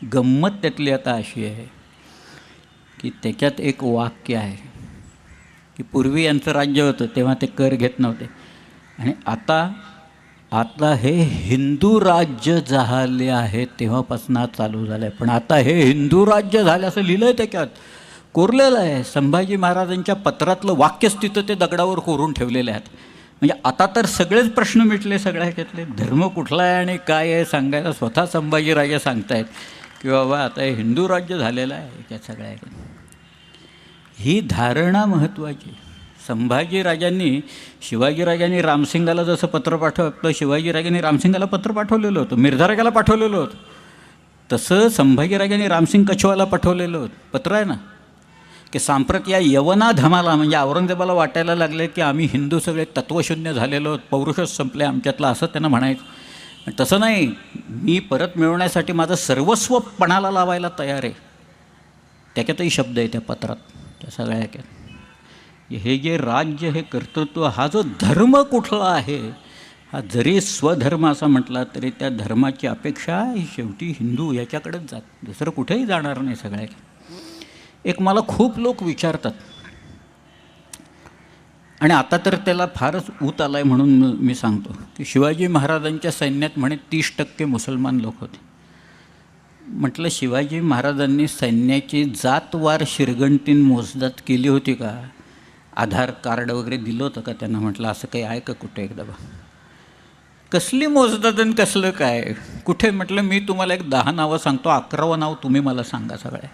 गंमत त्यातली आता अशी आहे की त्याच्यात एक वाक्य आहे की पूर्वी यांचं राज्य होतं तेव्हा ते कर घेत नव्हते आणि आता हे हिंदू राज्य झाले आहे तेव्हापासून आज चालू झालं आहे. पण आता हे हिंदू राज्य झालं असं लिहिलं आहे त्याच्यात, कोरलेलं आहे. संभाजी महाराजांच्या पत्रातलं वाक्यच तिथं ते दगडावर कोरून ठेवलेले आहेत. म्हणजे आता तर सगळेच प्रश्न मिटले सगळ्या ह्याच्यातले. धर्म कुठला आहे आणि काय आहे सांगायला स्वतः संभाजीराजे सांगतायत की बाबा आता हे हिंदू राज्य झालेलं आहे त्या सगळ्या. ही धारणा महत्त्वाची. संभाजीराजांनी शिवाजीराजांनी रामसिंगाला जसं पत्र पाठवलं, शिवाजीराजांनी रामसिंगाला पत्र पाठवलेलं होतं, मिर्झाराजाला पाठवलेलं होतं, तसं संभाजीराजांनी रामसिंग कछवाला पाठवलेलं होतं. पत्र आहे ना की सांप्रत या यवनाधमाला म्हणजे औरंगजेबाला वाटायला लागले की आम्ही हिंदू सगळे तत्वशून्य झालेलो आहोत, पौरुषच संपले आमच्यातलं, असं त्यांना म्हणायचं. तसं नाही, मी परत मिळवण्यासाठी माझं सर्वस्व पणाला लावायला तयार आहे. त्याच्यातही शब्द आहे त्या पत्रात त्या सगळ्या ह्याच्यात. हे जे राज्य, हे कर्तृत्व, हा जो धर्म कुठला आहे, हा जरी स्वधर्म असा म्हटला तरी त्या धर्माची अपेक्षा ही शेवटी हिंदू याच्याकडेच जात, दुसरं कुठेही जाणार नाही सगळ्या. एक मला खूप लोक विचारतात आणि आता तर त्याला फारच ऊत आला आहे म्हणून मी सांगतो की शिवाजी महाराजांच्या सैन्यात म्हणे 30% मुसलमान लोक होते. म्हटलं शिवाजी महाराजांनी सैन्याची जातवार शिरगंटीन मोजदात केली होती का? आधार कार्ड वगैरे दिलं होतं का त्यांना? म्हटलं असं काही आहे का कुठे? एकदा बा कसली मोजदात आणि कसलं काय कुठे? म्हटलं मी तुम्हाला एक 10 नावं सांगतो, 11वं नाव तुम्ही मला सांगा सगळ्या.